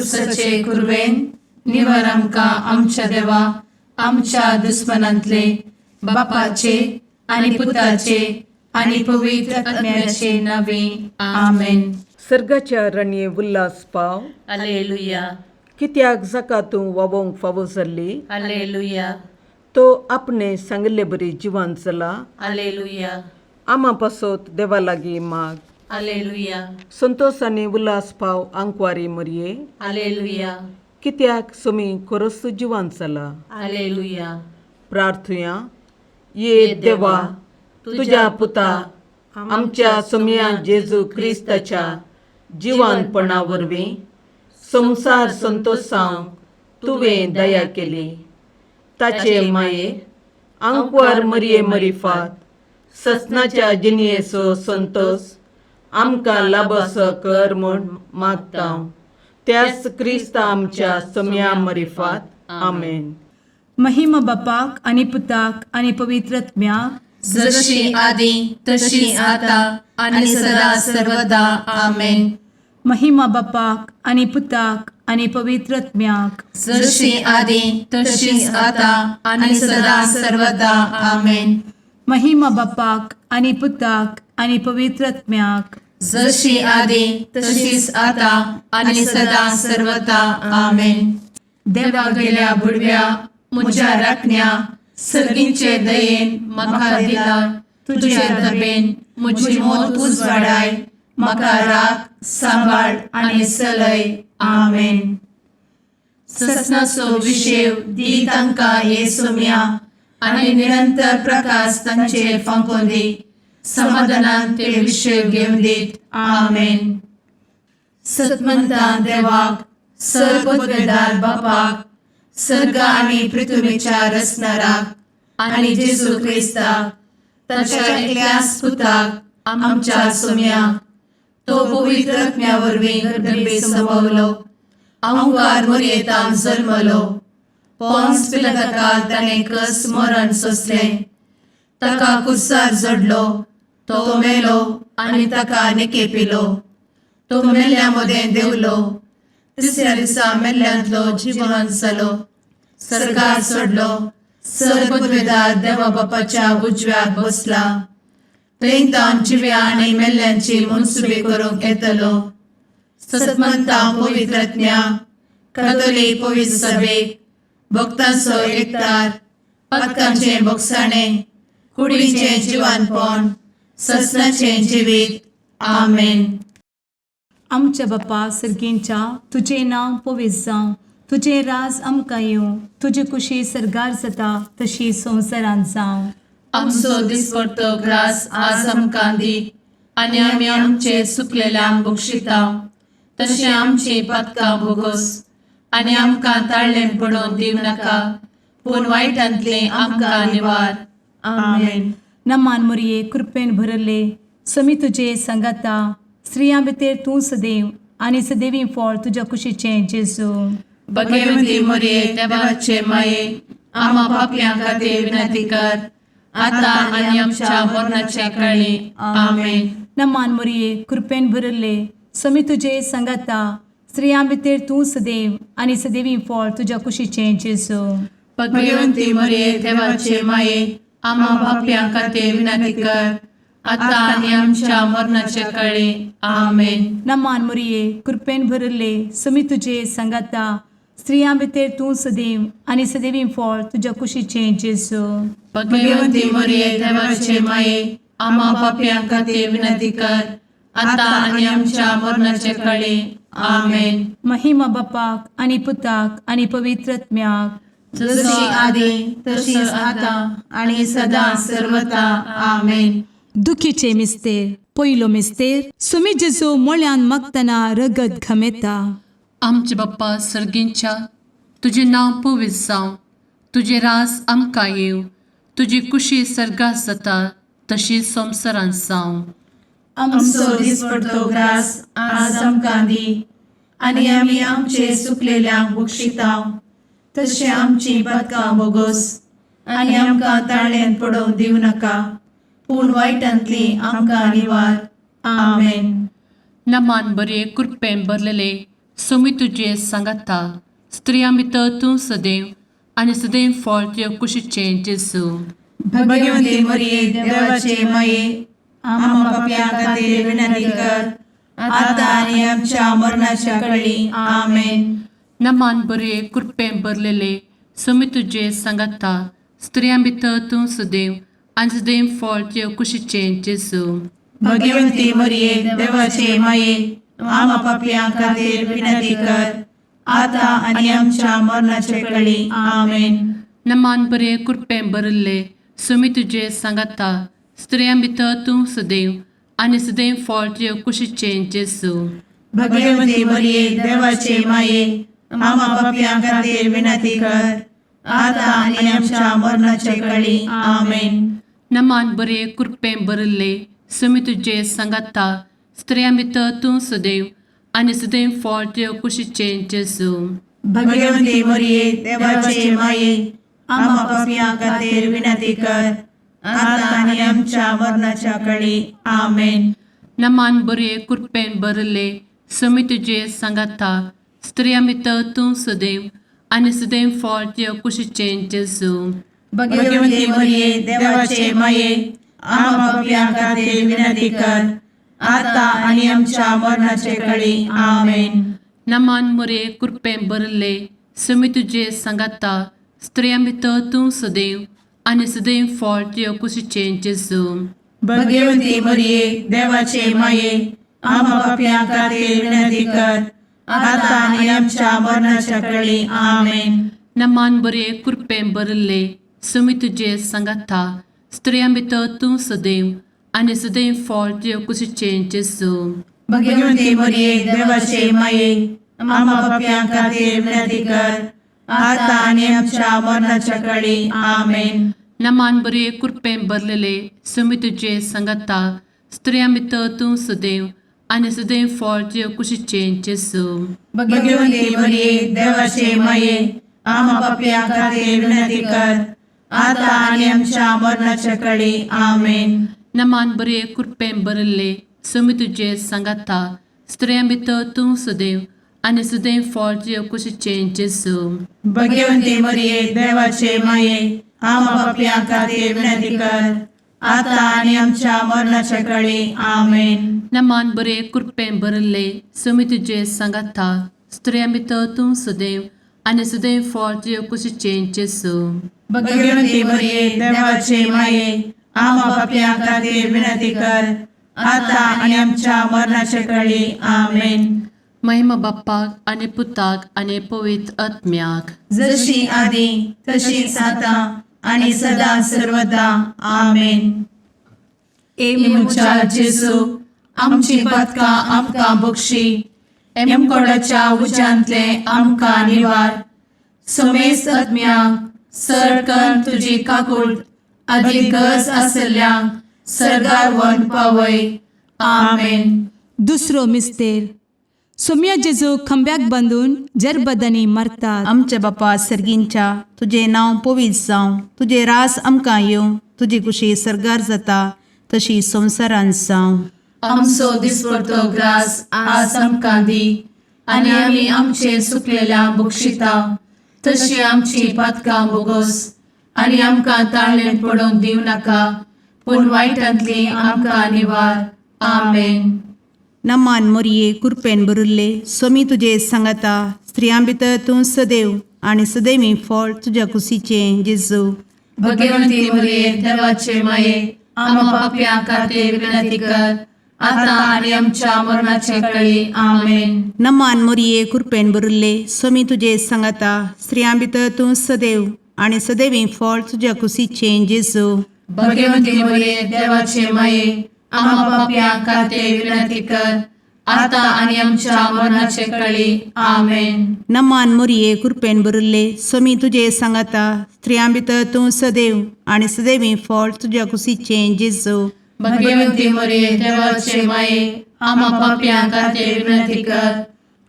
खुर्सचे कुरवेन निवर आमकां आमच्या देवा आमच्या दुस्मनांतले बापाचे आनी पुताचे आनी पवित्र आत्म्याचे नावे आमेन. सर्गाच्या राणये उल्हास पाव. हालेलुया कित्याक जाका तूं वावोंक फावो जाल्ली. हालेलुया तो आपणे सांगले बरी जिवान जाला. हालेलुया आमा पासोत देवा लागीं माग. हालेलुया संतोष आनी उल्हास पाव आंकवारी मरये. हालेलुया कित्याक सोमी खरोच जिवान जाला. हालेलुया. प्रार्थुया. ये देवा तुझ्या पुता आमच्या सोम्या जेजू क्रिस्ताच्या जिवानपणा वरवीं संसार संतोषांक तुवें दया केली. ताचे माये आंकवार मरये मरिफात ससनाच्या जिणयेचो संतोष आमकां लाबसो कर म्हूण मागता. त्याच क्रिस्त आमच्या सोम्या मरिफात आमेन. महिमा बापाक आनी पुताक आनी पवित्र आत्म्याक जशी आदी तशी आता आणि सदा सर्वदा आमेन. महिमा बापाक आनी पुताक आनी पवित्र आत्म्याक जशी आदी तशीच आता आणि सदा सर्वदा आमेन. महिमा बापाक आनी पुताक आनी पवित्र आत्म्याक जशी आदी तशीच आता आणि सदा सर्वदा आमेन. देवा गेल्या बुडव्या म्हज्या राखण्या सर्गींचे दयेन म्हाका दिला. तुझे धबेन म्हजी मोत उजवाडाय. म्हाका राख सांबाळ आणि चलय. आमेन. ससनाचो विशेव दी तांकां ये सोम्या आणि निरंतर प्रकाश तांचेर फांकोन दी. समाधानान ते विशेव घेवन दीत. आमेन. सतमंता देवाक सर्वोत्वेदार बापाक सर्ग आणि पृथ्वीच्या रचणाराक आणि जेजू क्रिस्ताक ताच्या एकल्याच पुताक आमच्या सोम्याक तो पवित्र आत्म्या वरवीं गर्भे संभवलो. आंकवार मरयेंत जल्मलो. पोंस पिलाताकाल ताणें कस मरण सोंसलें. ताका कुर्सार जडलो. तो मेलो आनी ताका निकेपिलो. तो मेल्ल्या मदें देंवलो. तिसऱ्या दिसा मेल्ल्यांतलो जिवंत जालो. सर्गार चडलो. सर्वोत्वेदार देवा बापाच्या उजव्याक बसला. थंय जिव्या आनी मेल्ल्यांची मनसुबी करूंक येतलो. सतमंता पवित्र आत्म्या कातोलीक पवित्र सभेक भक्तांचो एकठार पातकांचे भोगसाणें कुडीचें जिवानपण ससनाचें जिवीत. आमेन. आमच्या बापा सर्गींच्या तुझें नांव पवित्र जावं. तुझें राज आमकां येवं. तुजी कुशी सर्गार जाता तशी संवसारांत जावं. आमचो दिसपडटो ग्रास आज आमकां दी. आनी आमी आमचे सुकलेल्यांक बक्षिता. तशें आमची पातकां भोगोस. आनी आमकां ताळ्ळें पडोवन दिव नाका. पूण वायटांतलीं आमकां निवार. आमेन. नमान मरये कृपेन भरले समी तुजे सांगाता. स्त्रियां भितर तूं सदैव आनी सदैवी फळ तुज्या कुशीचें जेजू. भगवंती मरये देवाचे माये आमा पापयां खातीर विनंती कर. आता आनी आमच्या मरणाचे काळी. आमेन. नमान मरये कृपेन भरले समी तुजे सांगाता. स्त्रियां भितर तूं सदैव आनी सदैवी फळ तुज्या कुशीचें जेजू. भगवंती मरये देवाचे माये आमा पापयां खातीर विनंती कर. आता आनी आमच्या मरणाचे काळी. आमेन. नमान मरये कृपेन भरले समी तुजे सांगाता. स्त्रियां भितर तूं सदैव आनी सदैवी फळ तुज्या कुशीचें जेजू. भगवंती मरये देवाचे माये आमा पापयां खातीर विनंती कर. आता आनी आमच्या मरणाचे काळी. आमेन. महिमा बापाक आनी पुताक आनी पवित्र आत्म्याक जशी आदी तशीच आता आणि सदा सर्वदा. आमेन. दुखीचे मिस्तेर. पयलो मिस्तेर. सुमी जेजू मोळ्यान मागतना रगत घामेता. आमचे बाप्पा सर्गींच्या तुझे नांव पवित्र जावं. तुझे रास आमकां येव. तुजी कुशी सर्गात जाता तशी संवसारांत जावं. आमचो दिसपडटो ग्रास आज आमकां दी. आनी आमी आमचे सुकलेल्यांक बक्षिता. तशें आमची पातकां भोगोस. आनी आमकां ताळ्ळेंत पडोवंक दिव नाका. पूण वायटांतलीं आमकां निवार. आमेन. नमान बरे कृपेन भरलेले सोमी तुझे सांगाता स्त्रियां भितर तूं सदैव आनी सदैव फळ तुझ्या कुशीचें जेजू. भाग्यवंती मरिये देवाचे माये आम्हा पाप्यां खातीर विनंती कर आता आनी आमच्या मरणाच्या काळी आमेन. नमान बरे कृपें भरलेले सोमी तुझे सांगाता स्त्रियां भितर तूं सदैव आनी सदैव फळ तुझ्या कुशीचें जेजू. भाग्यवंती मरिये देवाचे माये आम्हा पाप्यां खातीर विनंती कर आता आनी आमच्या मरणाच्या काळी आमेन. नमान बरे कृपें भरले सोमी तुझे सांगाता स्त्रियां भितर तूं सदैव आनी सदैव फळ तुझ्या कुशीचें जेजू. भाग्यवंती मरिये देवाचे माये आम्हा पाप्यां खातीर विनंती कर आता आनी आमच्या मरणाच्या काळी आमेन. नमान बरे कृपें भरले सोमी तुझे सांगाता स्त्रियां भितर तूं सदैव आनी सदैव फळ तुझ्या कुशीचें जेजू. भाग्यवंती मरिये देवाचे माये आम्हा पाप्यां खातीर विनंती कर आता आनी आमच्या मरणाच्या काळी आमेन. नमान बरे कृपें भरले सोमी तुझे सांगाता स्त्रियां भितर तूं सदैव आनी सदैव फळ तुझ्या कुशीचें जेजू. भाग्यवंती मरिये देवाचे माये आम्हा पाप्यां खातीर विनंती कर आता आनी आमच्या मरणाच्या काळी आमेन. नमान बरे कृपें भरले सोमी तुझे सांगाता स्त्रियां भितर तूं सदैव आनी सदैव फळ तुझ्या कुशीचें जेजू. भाग्यवंती मरिये देवाचे माये आम्हा पाप्यां खातीर विनंती कर आता आनी आमच्या मरणाच्या काळी आमेन. नमान बरे कृपें भरले सोमी तुझे सांगाता स्त्रियां भितर तूं सदैव आनी सदैव फळ तुझ्या कुशीचें जेजू. भाग्यवंती मरिये देवाचे माये आम्हा पाप्यां खातीर विनंती कर आता आनी आमच्या मरणाच्या काळी आमेन. नमान बरे कृपें भरलेले सोमी तुझे सांगाता स्त्रियां भितर तूं सदैव आनी सदैव फळ तुझ्या कुशीचें जेजू. भाग्यवंती मरिये देवाचे माये आम्हा पाप्यां खातीर विनंती कर आता आनी आमच्या मरणाच्या काळी आमेन. नमान बरे कृपें भरले सोमी तुझे सांगाता स्त्रियां भितर तूं सदैव आनी सदैव फळ तुझ्या कुशीचें जेजू. भाग्यवंती मरिये देवाचे माये आम्हा पाप्यां खातीर विनंती कर आता आनी आमच्या मरणाच्या काळी आमेन. नमान बरे कृपें भरले सोमी तुझे सांगाता स्त्रियां भितर तूं सदैव आनी सदैव फळ तुझ्या कुशीचें जेजू. भाग्यवंती मरिये देवाचे माये आम्हा पाप्यां खातीर विनंती कर आता आनी आमच्या मरणाच्या काळी आमेन. महिमा बाप्पाक आनी पुताक आनी पवित्र आत्म्याक जशी आदी तशीच आता आनी सदा सर्वदा आमेन. मुचा जेजू आमची पदकां आमकां बक्षी एमकोडाच्या उज्यांतले आमकां निवार. सोमेस आत्म्याक सडकन तुजी काकूट अधिक गरज आसल्यांक सरगार व्हरून पावय. आमेन. दुसरो मिस्तेर सोम्या जेजू खंब्याक बांदून जरबदांनी मारतात. आमच्या बापा सर्गींच्या तुझे नांव पवित्र जावं, तुझे रास आमकां येवं, तुजी कुशी सरगार जाता तशी संवसारांत जावं. आमचो दिसपडटो ग्रास आज आमकां दी आनी आमी आमचे सुकलेल्यांक बक्षिता तशी आमची पदकां बोगोस आनी आमकां ताळ्ळें पडोवंक दिव नाका पूण वायटांतली आमकां निवार. आमेन. नमान मोरये कृपेन भरिल्ले सोमी तुजे सांगाता स्त्रियां भितर तूं सदैव आनी सदैवी फळ तुज्या कुशीचें जेजू. भाग्यवंती मरिये देवाचे माये आम्हा पाप्यां खातीर विनंती कर आता आनी आमच्या मरणाचे काळी. आमेन. नमान मोरये कृपेन भरिल्ले सोमी तुजे सांगाता स्त्रियां भितर तूं सदैव आनी सदैवी फळ तुज्या कुशीचें जेजू. भाग्यवंती मरिये देवाचे माये आम्हा पाप्यां खातीर विनंती कर आता आनी आमच्या मरणाचे काळी. आमेन. नमान मोरये कृपेन भरिल्ले सोमी तुजे सांगाता स्त्रियां भितर तूं सदैव आनी सदैवी फळ तुज्या कुशीचें जेजू. भाग्यवंती मरिये देवाचे माये आम्हा पाप्यां खातीर विनंती कर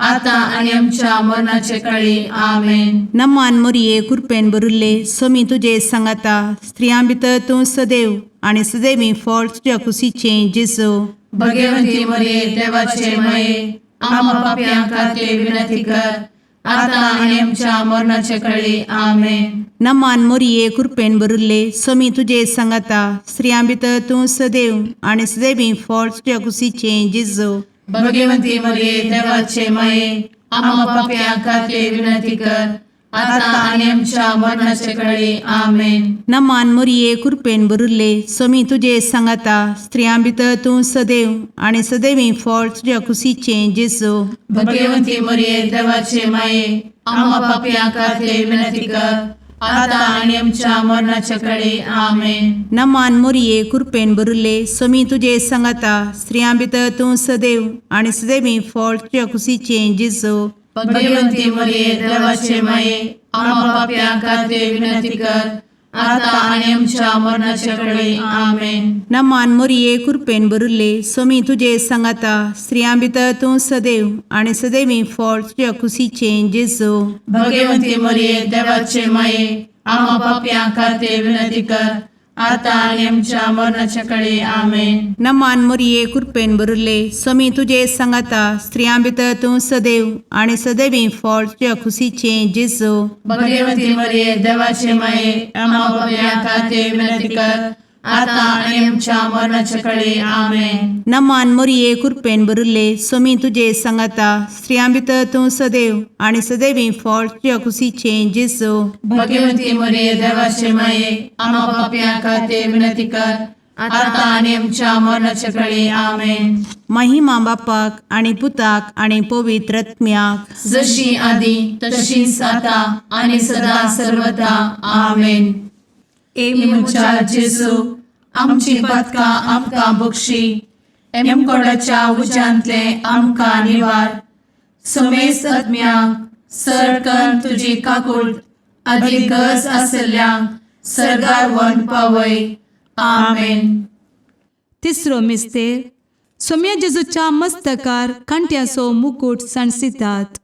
आता आनी आमच्या मरणाचे काळी. आमेन. नमान मोरये कृपेन भरिल्ले सोमी तुजे सांगाता स्त्रियां भितर तूं सदैव आनी सदैवी फळ तुज्या कुशीचें जेजू. भाग्यवंती मरिये देवाचे माये आम्हा पाप्यां खातीर विनंती कर, आता आनी आमच्या मरणाचे कळी. आमेन. नमान मोरये कृपेन भरुल्ले स्वामी तुजे सांगाता स्त्रियां भितर तूं सदैव आनी सदैवी फळ तुज्या कुशीचे जेजू. भगवंती मरिये देवाचे माये, आम्हा पाप्यां खातीर विनंती कर, आता आनी आमच्या मरणाचे कळी. आमेन. नमान मोरये कृपेन भरुल्ले स्वामी तुजे सांगाता स्त्रियां भितर तूं सदैव आनी सदैवी फळ तुज्या कुशीचे जेजू. भगवंती मरिये देवाचे माये, आम्हा पाप्यां खातीर विनंती कर, आता आनी आमच्या मरणाचे कळी. आमेन. नमान मोरये कृपेन भरुल्ले स्वामी तुजे सांगाता स्त्रियां भितर तूं सदैव आनी सदैवी फळ तुज्या कुशीचे जेजू. भगवंती मरिये देवाचे माये, आम्हा पाप्यां खातीर विनंती कर, आता आनी आमच्या मरणाचे कळी. आमेन. नमान मोरये कृपेन भरुल्ले स्वामी तुजे सांगाता स्त्रियां भितर तूं सदैव आनी सदैवी फळ तुज्या कुशीचे जेजू. भगवंती मरिये देवाचे माये, आम्हा पाप्यां खातीर विनंती कर, आता आनी आमच्या मरणाचे कळी. आमेन. नमान मोरये कृपेन भरुल्ले स्वामी तुजे सांगाता स्त्रियां भितर तूं सदैव आनी सदैवी फळ तुज्या कुशीचे जेजू. भगवंती मरिये देवाचे माये, आम्हा पाप्यां खातीर विनंती कर, आता आनी आमच्या मरणाचे कळी. आमेन. नमान मोरये कृपेन भरुल्ले स्वामी तुजे सांगाता स्त्रियां भितर तूं सदैव आनी सदैवी फळ तुज्या कुशीचे जेजू. भगवंती मरिये देवाचे माये, आम्हा पाप्यां खातीर विनंती कर, आता आनी आमच्या मरणाचे कळी. आमेन. महिमा बापाक आनी पुताक आनी पवित्र आत्म्याक जशी आदी तशीच आता आनी सदा सर्वदा. आमेन. मुचा जेजू, आमची पदकां आमकां बक्षी, एमकोडाच्या उज्यांतले आमकां निवार. समेस्त आत्म्यांक सरकन तुजी काकूट, अधिक गरज आसल्ल्यांक सरगार वन पावय. आमेन. तिसरो मिस्तेर सोम्या जेजूच्या मस्तकार कांट्याचो मुकुट सणसितात.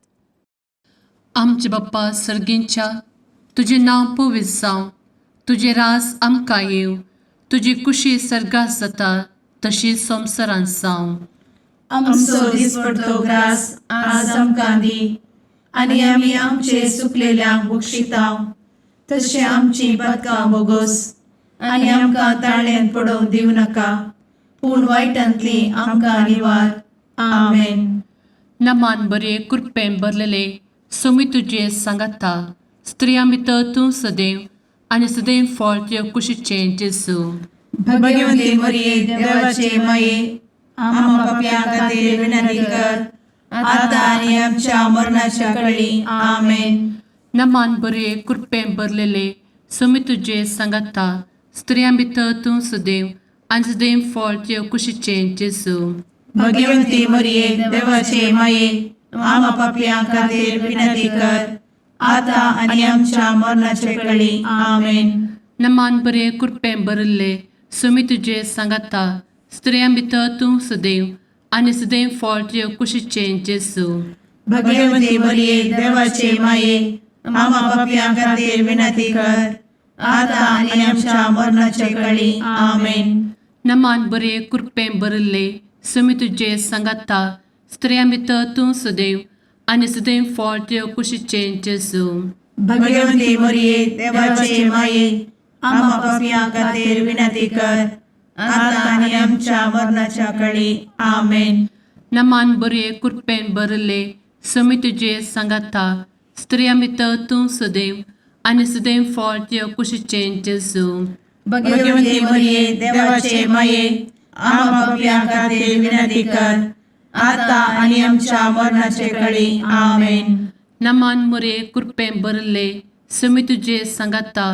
आमचे बाप्पा सर्गींच्या तुझे नांव पवित्र जावं, तुझे राज आमकां येव, तुजी कुशी सर्गात जाता तशी संवसारांत जावं. आमचो दिसपडटो ग्रास आज आमकां दी, आनी आमी आमचे चुकलेल्यांक बक्षितांव, तशें आमची पदकां बोगोस आनी आमकां ताळ्यान पडोवंक दिवं नाका, पूण वायटांतली आमकां निवार. आमेन. नमान बरे कृपेन भरलेले सोमी तुजे सांगाता स्त्रियां भितर तूं सदैव आनी सदैव फळ तुज्या कुशीचे जेजू. भगवंती मरिये देवाचे माये, आम्हा पाप्यां खातीर विनंती कर, आता आनी आमच्या मरणाच्या कळी. आमेन. नमान बरे कृपेन भरलेले सोमी तुजे सांगाता स्त्रियां भितर तूं सदैव आनी सदैव फळ तुज्या कुशीचे जेजू. भगवंती मरिये देवाचे माये, आम्हा पाप्यां खातीर विनंती कर, आता आनी आमच्या मरणाचे कळी. आमेन. नमान बरे कृपेन भरले सोमी तुजे सांगाता स्त्रियां भितर तूं सदैव आनी सदैव फळ तुज्या कुशीचे जेजू. भगवंती मरिये देवाचे माये, आम्हा पाप्यां खातीर विनंती कर, आता आनी आमच्या मरणाचे कळी. आमेन. नमान बरे कृपेन भरले सोमी तुजे सांगाता स्त्रियां भितर तूं सदैव आनी सदैव फळ तुज्या कुशीचे जेजू. भगवंती मरिये देवाचे माये, आम्हा पाप्यां खातीर विनंती कर, आता आनी आमच्या मरणाच्या कळी. आमेन. नमान बरे कृपेन भरले सोमी तुजे सांगाता स्त्रियां भितर तूं सदैव आनी सदैव फळ तुज्या कुशीचे जेजू. भगवंती मरिये देवाचे माये, आम्हा पाप्यां खातीर विनंती कर, आता आनी आमच्या मरणाचे कळी. आमेन. नमान बरे कृपेन भरले सोमी तुजे सांगाता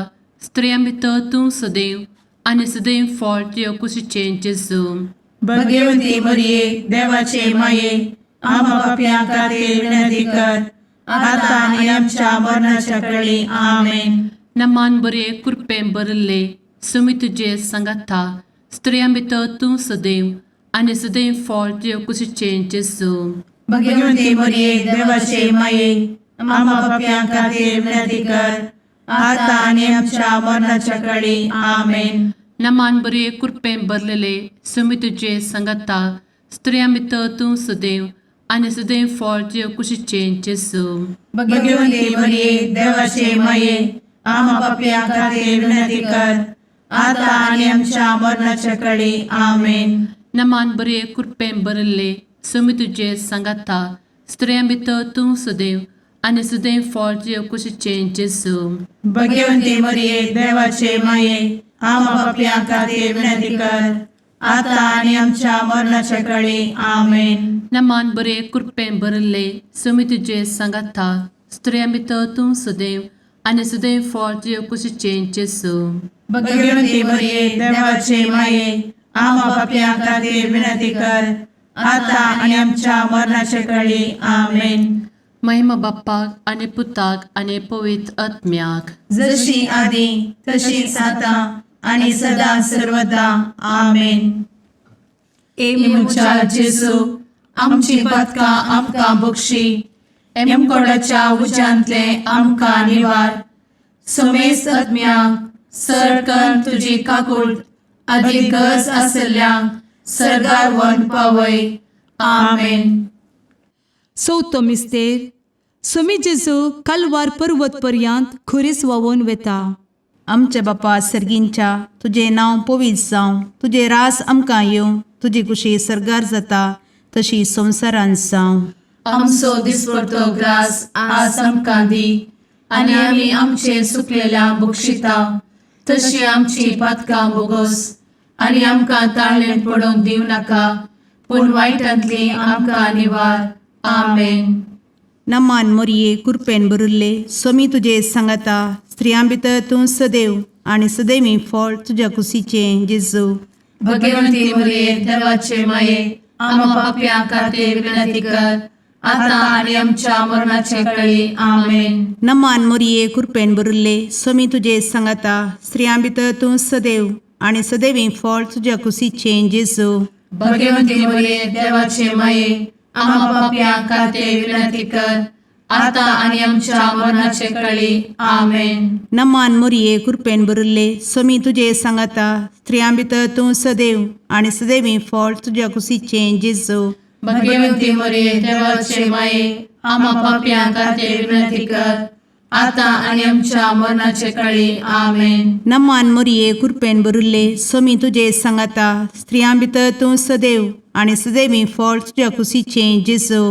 स्त्रियां भितर तूं सदैव आनी सदैव फळ तुज्या कुशीचे जेजू. भगवंती मरिये देवाचे माये, आम्हा पाप्यां खातीर विनंती कर, आता आनी आमच्या मरणाच्या कळी. आमेन. नमान बरे कृपेन भरले सोमी तुजे सांगाता स्त्रियां भितर तूं सदैव आनी सदैव फळ तुज्या कुशीचे जेजू. भगवंती मरिये देवाचे माये, आम्हा पाप्यां खातीर विनंती कर, आता आनी आमच्या मरणाच्या कळी. आमेन. नमान बरे कृपेन भरलेले सोमी तुजे सांगाता स्त्रियां भितर तूं सदैव आनी सदैव फळ तुजे कुशीचें जेजू भगवंती मरिये देवाचे माये आम्हा पापियां खातीर विनंती कर आता आनी आमच्या मरणाच्या काळी आमेन. नमान बरे कृपेन भरिल्ले स्वामी तुजे सांगाता स्त्रियां भितर तूं सदैव आनी सदैव फळ तुजे कुशीचें जेजू भगवंती मरिये देवाचे माये आम्हा पापियां खातीर विनंती कर आता आनी आमच्या मरणाच्या काळी आमेन. नमान बरे कृपेन भरिल्ले स्वामी तुजे सांगाता स्त्रियां भितर तूं सदैव आनी सदैव फळ तुजे कुशीचें जेजू भगवंती मरिये देवाचे माये आम्हा पापियां खातीर विनंती कर आता आनी आमच्या मरणाच्या काळी आमेन. महिमा बाप्पाक आनी पुताक आनी पवित्र आत्म्याक जशी आदी तशीच आता आणि सदा सर्वदा आमेन. इमुच्या जेजू आमची पदकां आमकां बक्षी एमकोडाच्या उज्यांतले आमकां निवार सोमेस आत्म्यांक सरकन तुजी काकूळ अधिक गज आसल्यांक सरगार वन पावय. आमेन. चवथो मिस्तेर स्वामी जेजू कालवार पर्वत पर्यंत खुरीस वावून वेता. आमच्या बापा सर्गींच्या तुजें नांव पवित्र जावं, तुजें रास आमकां येवं, तुजी कुशी सरगार जाता तशी संवसारांत जावं. आमचो दिसपडटो ग्रास आज आमकां दी आनी आमी आमचे चुकलेल्यांक बक्षिता तशी आमची पदकां बोगोस आनी आमकां ताळ्ळें पडोवंक दिव नाका पूण वायटांतली आमकां निवार. आमेन. नमान मोरये कृपेन भरिल्ले स्वामी तुजे सांगाता स्त्रियां भितर तूं सदैव आनी सदैवी फळ तुज्या कुशीचें जेजू भगवंती मरिये देवाचे माये आम्हा पापियां खातीर विनंती कर आता आनी आमच्या मरणाचे काळी आमेन. नमान मोरये कृपेन भरिल्ले स्वामी तुजे सांगाता स्त्रियां भितर तूं सदैव आनी सदैवी फळ तुज्या कुशीचें जेजू भगवंती मरिये देवाचे माये आम्हा पापियां खातीर विनंती कर आता आनी आमच्या मरणाचे काळी आमेन. नमान मोरये कृपेन भरिल्ले स्वामी तुजे सांगाता स्त्रियां भितर तूं सदैव आनी सदैवी फळ तुज्या कुशीचें जेजू भगवंती मरिये देवाचे माये आम्हा पापियां खातीर विनंती कर आता आनी आमच्या मरणाचे काळी आमेन. नमान मोरये कृपेन भरिल्ले स्वामी तुजे सांगाता स्त्रियां भितर तूं सदैव आनी सदैवी फळ तुज्या कुशीचें जेजू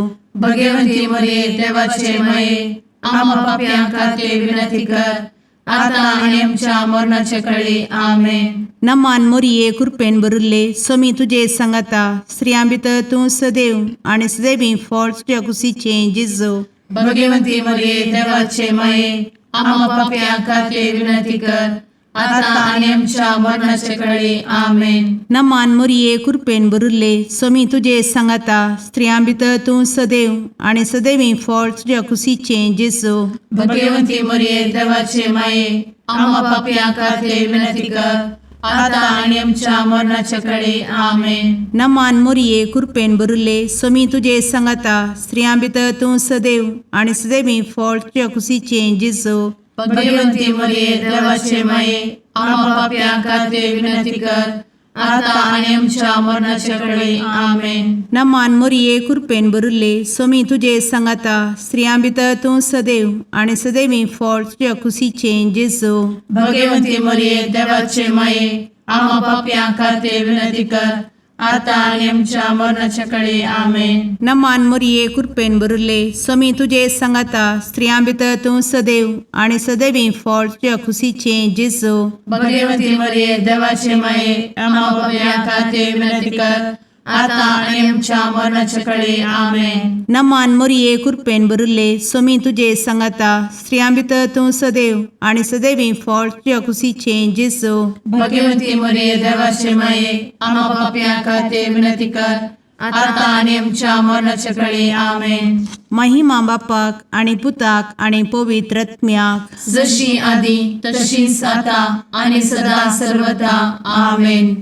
भगवंती मरिये देवाचे माये आम्हा पापियां खातीर विनंती कर आता आनी आमच्या मरणाचे काळी आमेन. नमान मोरये कृपेन भरिल्ले स्वामी तुजे सांगाता स्त्रियां भितर तूं सदैव आनी सदैवी फळ तुज्या कुशीचें जेजू भगवंती मरिये देवाचे माये आम्हा पापियां खातीर विनंती कर आता आनी आमच्या मरणाचे काळी आमेन. नमान मोरये कृपेन भरिल्ले स्वामी तुजे सांगाता स्त्रियां भितर तूं सदैव आनी सदैवी फळ तुज्या कुशीचें जेजू भगवंती मरिये देवाचे माये आम्हा पापियां खातीर विनंती कर आता आनी आमच्या मरणाच्या काळी आमेन. नमान मोरये कृपेन भरिल्ले स्वामी तुजे सांगाता स्त्रियां भितर तूं सदैव आनी सदैवी फळ तुज्या कुशीचें जेजू भगवंती मरिये देवाचे माये आम्हा पापियां खातीर विनंती कर आता आनी आमच्या मरणाच्या काळी आमेन. नमान मोरये कृपेन भरिल्ले स्वामी तुजे सांगाता स्त्रियां भितर तूं सदैव आनी सदैवी फळ तुज्या कुशीचें जेजू भगवंती मरिये देवाचे माये आम्हा पापियां खातीर विनंती कर आता आनी आमच्या मरणाच्या काळी आमेन. नमान मोरये कृपेन भरिल्ले स्वामी तुजे सांगाता स्त्रियां भितर तूं सदैव आनी सदैवी फळ तुज्या कुशीचें जेजू भगवंती मरिये देवाचे माये आम्हा पापियां खातीर विनंती कर आता आनी आमच्या मरणाच्या काळी आमेन. नमान मोरये कृपेन भरिल्ले स्वामी तुजे सांगाता स्त्रियां भितर तूं सदैव आनी सदैवी फळ तुज्या कुशीचें जेजू भगवंती मरिये देवाचे माये आम्हा पापियां खातीर विनंती कर आता आनी आमच्या मरणाच्या काळी आमेन. महिमा बापाक आनी पुताक आनी पवित्र आत्म्याक जशी आदी तशीच आता आनी सदा सर्वदा आमेन.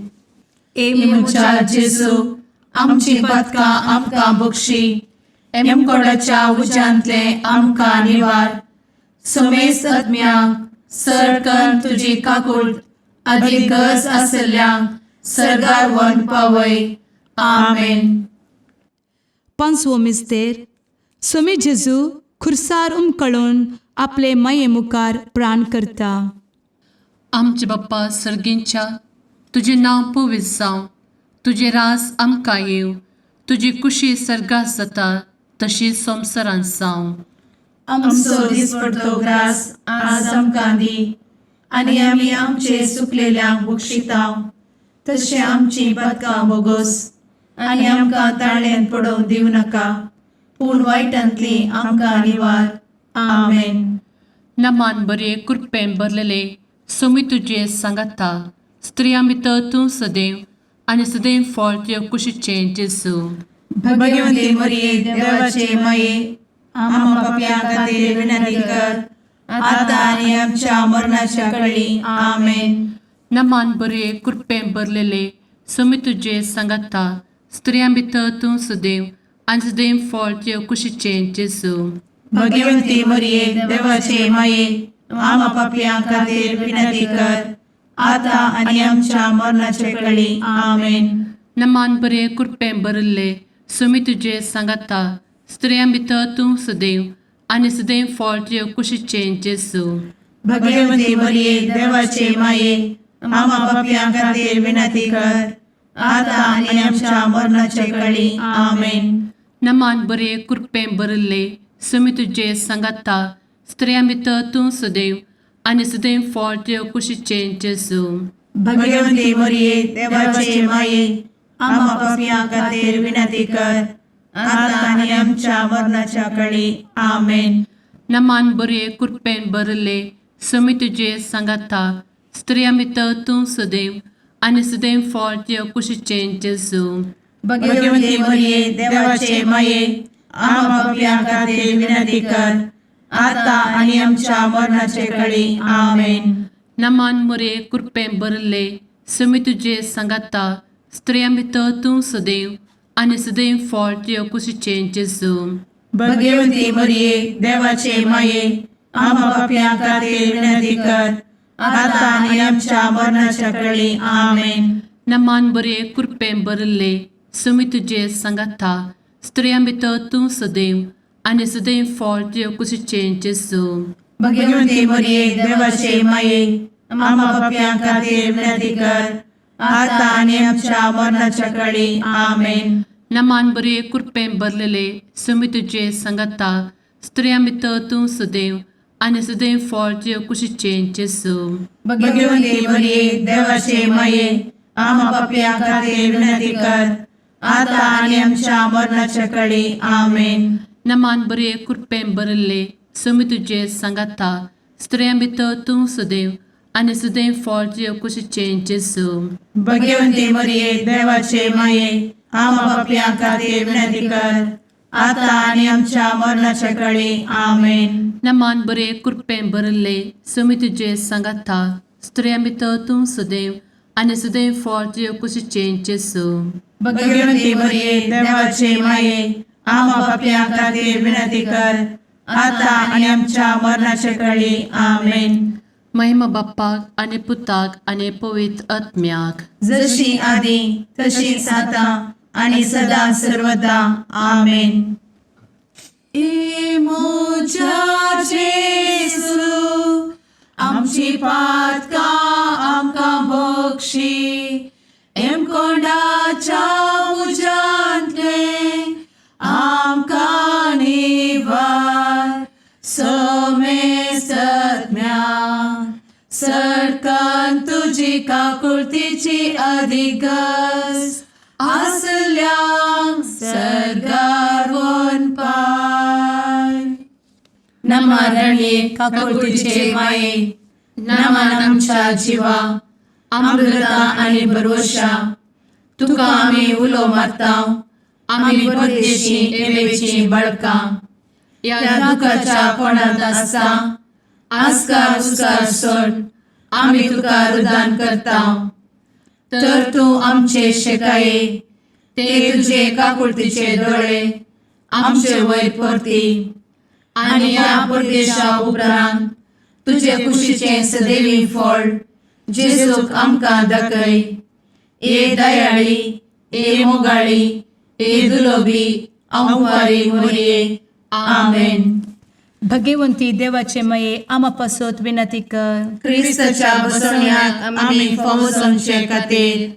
इमुच्या जेजू आमची पदकां आमकां बक्षी एमकोडाच्या उज्यांतले आमकां निवार सोमेस आत्म्यांक सरकन तुजी काकूळ अधिक गज आसल्यांक सरगार वन पावय. आमेन. 5वो मिस्तेर. सोमी जेजू खुर्सार उमकळून आपले माये मुखार प्राण करता. आमचे बाप्पा सर्गींच्या तुझे नांव पवित्र जावं, तुझे रास आमकां येव, तुजी कुशी सर्गात जाता तशी संवसारांत जावं. आमचो दिसपडटो ग्रास आज आमकां दी, आनी आमी आमचे सुकलेल्यांक बक्षितांव. तशें आमची पातकां बोगोस आनी आमकां ताळ्यान पडोवंक दिवं नाका, पूण वायटांतली आमकां निवार. आमेन. नमान बरे कृपेन भरलेले सोमी तुजे सांगाता, स्त्रियां भितर तूं सदैव आनी सदैव फळ तुज्या कुशीचें जेजू. भगवंती मरिये देवाचे माये, आम्हा पाप्यां खातीर विनंती कर, आतां आनी आमच्या मरणाच्या कळी. आमेन. नमान बरे कृपेन भरलेले सोमी तुजे सांगाता, स्त्रियां भितर तूं सदैव आनी सदैव फळ तुज्या कुशीचें जेजू. भगवंती मरिये देवाचे माये, आम्हा पाप्यां खातीर विनंती कर, आतां आनी आमच्या मरणाचे कळी. आमेन. नमान बरे कृपेन भरले सोमी तुजे सांगाता, स्त्रियां भितर तूं सदैव आनी सदैव फळ तुज्या कुशीचें जेजू. भगवंती मरिये देवाचे माये, आम्हा पाप्यां खातीर विनंती कर, आतां आनी आमच्या मरणाचे कळी. आमेन. नमान बरे कृपेन भरले सोमी तुजे सांगाता, स्त्रियां भितर तूं सदैव आनी सदैव फळ तुज्या कुशीचें जेजू. भगवंती मरिये देवाचे माये, आम्हा पाप्यां खातीर विनंती कर, आतां आनी आमच्या मरणाच्या कळी. आमेन. नमान बरे कृपेन भरले सोमी तुजे सांगाता, स्त्रियां भितर तूं सदैव आनी सदैव फळ तुज्या कुशीचें जेजू. भगवंती मरिये देवाचे माये, आम्हा पाप्यां खातीर विनंती कर, आतां आनी आमच्या मरणाचे कळी. आमेन. नमान बरे कृपेन भरले सोमी तुजे सांगाता, स्त्रियां भितर तूं सदैव आनी सदैव फळ तुज्या कुशीचें जेजू. भगवंती मरिये देवाचे माये, आम्हा पाप्यां खातीर विनंती कर, आतां आनी आमच्या मरणाच्या कळी. आमेन. नमान बरे कृपेन भरले सोमी तुजे सांगाता, स्त्रियां भितर तूं सदैव आनी सदैव फळ तुज्या कुशीचें जेजू. भगवंती मरिये देवाचे माये, आम्हा पाप्यां खातीर विनंती कर, आतां आनी आमच्या मरणाच्या कळी. आमेन. नमान बरे कृपेन भरलेले सोमी तुजे सांगाता, स्त्रियां भितर तूं सदैव आनी सदैव फळ तुज्या कुशीचें जेजू. भगवंती मरिये देवाचे माये, आम्हा पाप्यां खातीर विनंती कर, आतां आनी आमच्या मरणाच्या कळी. आमेन. नमान बरे कृपेन भरले सोमी तुजे सांगाता, स्त्रियां भितर तूं सदैव आनी सदैव फळ तुज्या कुशीचें जेजू. भगवंती मरिये देवाचे माये, आम्हा पाप्यां खातीर विनंती कर, आतां आनी आमच्या मरणाच्या कळी. आमेन. नमान बरे कृपेन भरले सोमी तुजे सांगाता, स्त्रियां भितर तूं सदैव आनी सदैव फळ तुज्या कुशीचें जेजू. भगवंती मरिये देवाचे माये, आम्हा पाप्यां खातीर विनंती कर, आतां आनी आमच्या मरणाच्या कळी. आमेन. महिमा बाप्पाक आनी पुताक आनी पवित्र आत्म्याक, जशी आदी तशीच आता आनी सदा सर्वदा. आमेन. मोच्या जेजू, आमची पातकां आमकां बक्षी, कोंडाच्या उजांतले आमकां निवार. सोमे सत्म्या सडकान तुजी काकुळतीची अधिगस, आसल्यांक सरगार वन पाय. नमारणी काकुळतीचे माये, नमान आमच्या जिवा, अमृता आनी भरवशा, तुका आमी उलो मारतांव. आमी परदेशी एवेची बाळकां, या दुखाच्या कोणांत आसता, आस्कार उस्कार सोड, आमी तुका रुदान करतांव. तर तूं आमचे शेकाये, ते तुजे काकुळतीचे दोळे आमचे वयर परती. आनी ह्या परदेशा उपरांत तुजे कुशीचें सदैवी फळ जेजूक आमकां दाखय. ए दयाळी, ए मोगाळी, ए दुलोबी अंकुरी मोरये आमेन. भगवंती देवाचे माये आमा पासत विनंती कर. क्रिस्ताच्या बसवण्याक आमी फावो समचे खातीर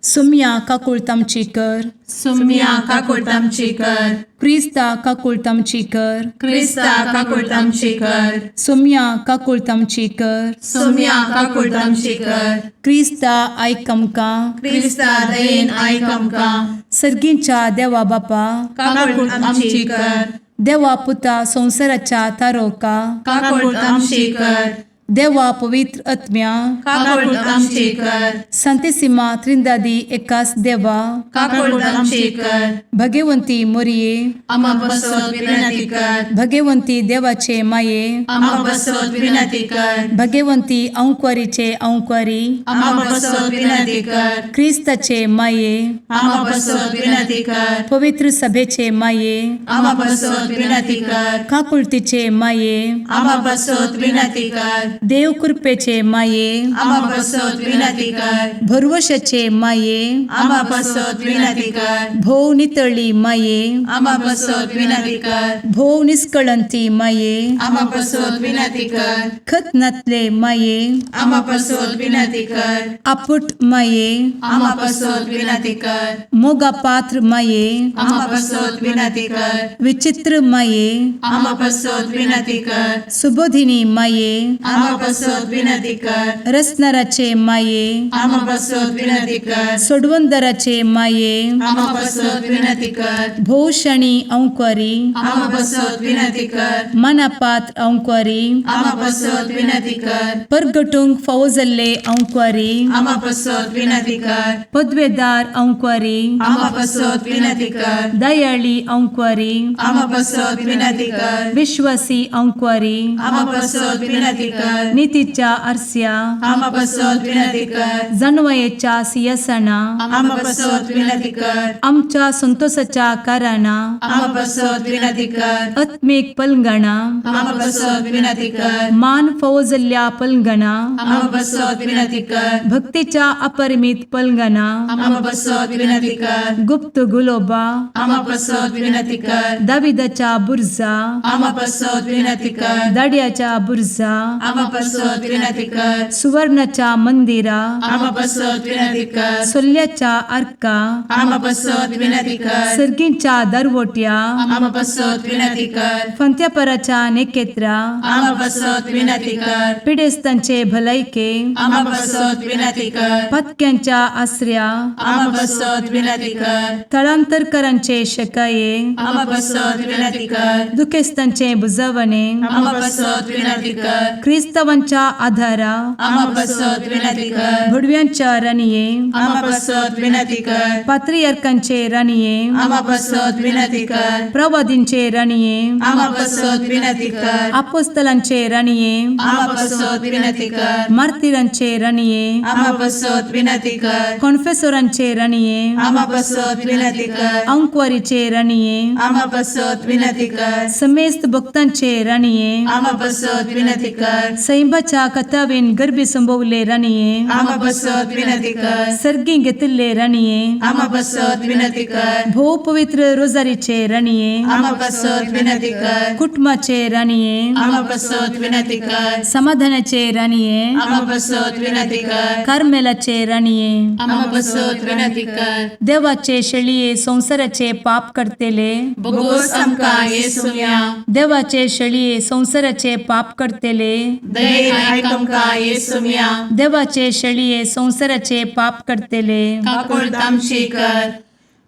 सुम्या काकुळतामची कर. सुम्या काकुळतामची कर. क्रिस्ता काकुळतामची कर. क्रिस्ता काकुळतामची कर. सुम्या काकुळतामची कर. सुम्या काकुळतामची कर. क्रिस्ता आयकमका. क्रिस्ता दयेन आयक आमकां. सर्गींच्या देवा बापा काकुळतामची कर. देवा पुता संसाराच्या तारोका. काकुळतामची कर. देवा पवित्र आत्म्या काकुळतामची कर. संतेसिमा त्रिंदादी एकाच देवा काकुळतामची कर. भगवंती मोरये आमा बसवत विनंती कर. भगवंती देवाचे माये आमा बसवत विनंती कर. भगवंती अंकुरीचे अंकुरी आमा बसवत विनंती कर. ख्रिस्ताचे माये आमा बसवत विनंती कर. पवित्र सभेचे माये आमा बसवत विनंती कर. काकुळतीचे माये आमा बसवत विनंती कर. देव कृपेचे माये आमा बसवत विनंती कर. भरवशाचे माये आमा बसवत विनंती कर. भोव नितळी माये आमा बसवत विनंती कर. भोव निष्कळंती माये आमा बसवत विनंती कर. खत नातले माये आमा बसवत विनंती कर. आपुट माये आमा बसवत विनंती कर. मोगा पात्र माये आमा बसवत विनंती कर. विचित्र माये आमा बसवत विनंती कर. सुबोधिनी माये आमा बसवत विनंती कर. रसनाराचे माये आमा बसवत विनंती कर. सोडवंदराचे माये आमा बसवत विनंती कर. भोषणी अंकुरी आमा बसवत विनंती कर. मनापात्र अंकुरी आमा बसवत विनंती कर. परगटूंक फौजल्ले अंकुरी आमा बसवत विनंती कर. पदवेदार अंकुरी आमा बसवत विनंती कर. दयाळी अंकुरी आमा बसवत विनंती कर. विश्वासी अंकुरी आमा बसवत विनंती कर. नीतीच्या आरस्या आमा बसवत विनंती कर. जाणवयेच्या सिंहासना आमा बसवत विनंती कर. आमच्या संतोषाच्या कारणा आमा बसवत विनंती कर. आत्मिक पलंगणा आमा बसवत विनंती कर. मान फौजल्या पलंगणा आमा बसवत विनंती कर. भक्तीच्या अपरिमित पलंगणा आमा बसवत विनंती कर. गुप्त गुलोबा आमा बसवत विनंती कर. दाविदाच्या बुरजा आमा बसवत विनंती कर. दाडियाच्या बुरजा आमा बसवत विनंती कर. सुवर्णाच्या मंदिरा आमा बसवत विनंती कर. सोल्याच्या अर्का आमा बसवत विनंती कर. सर्गींच्या दरवोट्या आमा बसवत विनंती कर. फंत्यापराच्या नेकेत्रा आमा बसवत विनंती कर. पिडेस्तांचे भलायके आमा बसवत विनंती कर. पथक्यांच्या आश्रया आमा बसवत विनंती कर. स्थळांतरकरांचे शकाये आमा बसवत विनंती कर. दुखेस्तांचे बुजावणे आमा बसवत विनंती कर. ख्रिस्तवांच्या आधारा आमा बसवत विनंती कर. भुडव्यांच्या राणीये आमा बसवत विनंती कर. पात्रियार्कांचे राणीये आमा बसवत विनंती कर. प्रवादींचे राणीये आमा बसवत विनंती कर. अपोस्तलांचे राणीये आमा बसवत विनंती कर. मार्तिरांचे राणीये आमा बसवत विनंती कर. कॉन्फेसोरांचे राणीये आमा बसवत विनंती कर. अंकुरीचे राणीये आमा बसवत विनंती कर. समेस्त भक्तांचे राणीये आमा बसवत विनंती कर. सैंबाच्या कथावेन गर्भी संभवले राणीये आमा बसवत विनंती कर. सर्गी घेतले राणीये आमा बसवत विनंती कर. भो पवित्र रोजारीचे राणीये आमा बसवत विनंती कर. कुटुंबाचे राणीये आमा बसवत विनंती कर. समाधानाचे राणीये आमा बसवत विनंती कर. कार्मेलाचे राणीये आमा बसवत विनंती कर. देवाचे शेळीये संसाराचे पाप करतेले बोगोस आमकां येसुया. देवाचे शेळीये संसाराचे पाप करतेले दयेन आयक आमकां येसुया. देवाचे शेळीये संसाराचे पाप करतेले काकुळतामची कर.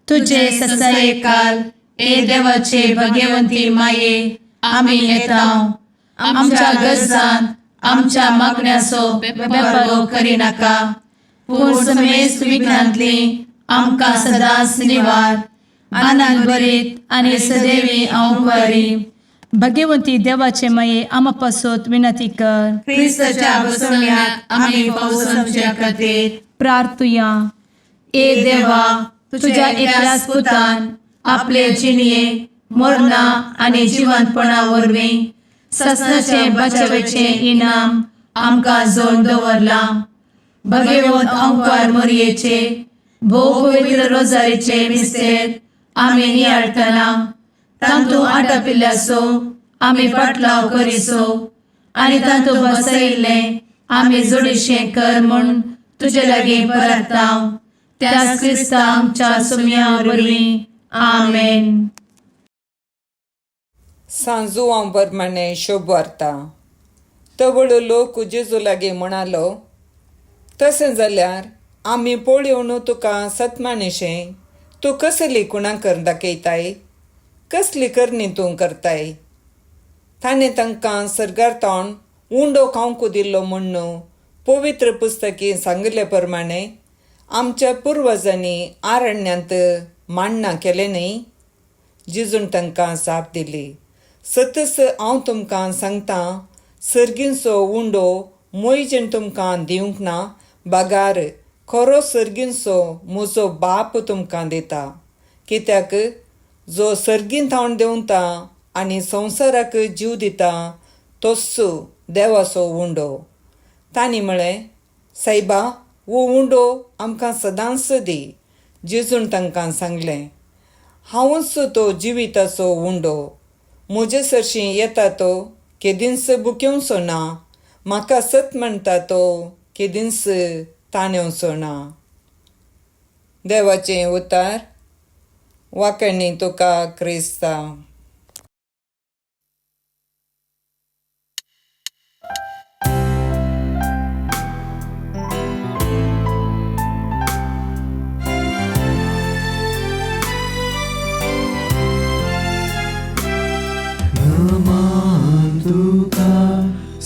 तुझे ससाये काल ए देवाचे भगवंती माये आमी येताव. आमच्या गरजांत आमच्या मागण्याचो बेपारो करी नाका. पूण समेस्त विघ्नांतली आमकां सदांच निवार. आनंद भरीत आनी सदैवी अंकुरी. भगवंती देवाचे माये आमा पासत विनंती कर. क्रिस्ताच्या बसवण्याक आमी फावो समच्या खातीर प्रार्थुया. ए देवा तुझ्या एकल्याच पुतान आपले जिणये मरणा आनी जिवंतपणा वरवीं ससनाचे बचावेचे इनाम आमकां जोड दवरला. भगवंत अंकुर मोरयेचे भोव पवित्र रोजारीचे मिस्तेर आमी नियाळटना तांतू आटपिल्ल्यासो आमी पाटलाव करिसो आनी तांतू बसयिल्ले आमी जोडिशें कर म्हूण तुजे लागीं परतांव त्याच क्रिस्ता आमच्या सुम्या वरवीं आमेन. सांजुवां प्रमाणे शोभ वार्ता. तवळो लोक जेजू लागीं म्हणालो, तशें जाल्यार आमी पळोवन तुका सतमाणेशें तूं कसली कुणाकर दाखयताय, कसली करणी तूं करताय. ताणें तांकां सर्गार्थान उंडो खावंक दिल्लो म्हणून पवित्र पुस्तकी सांगिल्ले प्रमाणे आमच्या पुर्वजांनी आरण्यांत मांडना केलें न्ही. जेजून तांकां साप दिली, सतस हांव तुमकां सांगतां, सर्गींचो उंडो मोयजेन तुमकां दिवंक ना, बागार खरो सर्गींचो म्हजो बाप तुमकां दिता. कित्याक जो सर्गीन थावन देंवता आनी संवसाराक जीव दिता तोच देवाचो उंडो. तांणी म्हळें, सायबा, वो उंडो आमकां सदांच दी. जेजून तांकां सांगलें, हांवूच तो जिविताचो उंडो. म्हजे सरशीं येता तो केदींच भुकेवचो ना, म्हाका सत म्हणटा तो केदींच ताणेवचो ना. देवाचें उतार. वाकणी तुका क्रिस्ता.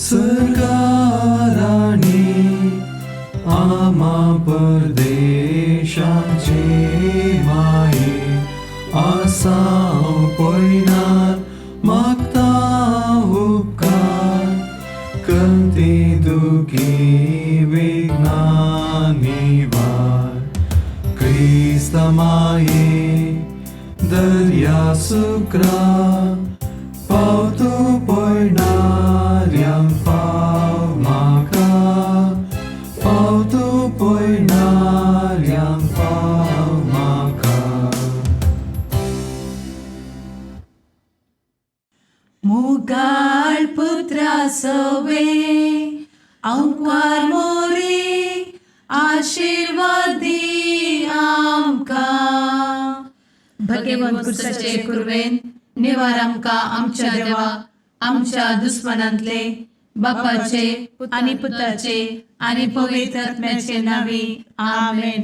सरकाराने आमा परदेशाचे माये आसां पयनात मागता उपकार करते दुखी वेगनानी वार. क्रिस्ता माये दर्या सुक्रा पावतो पयणाऱ्यांक पाव म्हाका, पावतो पयणाऱ्यांक पाव म्हाका. मुगाळ पुत्रा सवे अंकवार मोरी आशीर्वाद दी आमकां. भगवंत कुर्साचे कुरवेन निवार आमकां आमच्या देवा, आमच्या दुस्मनांतले बापाचे आनी पुताचे आनी पवित्र आत्म्याचे नांवी आमेन.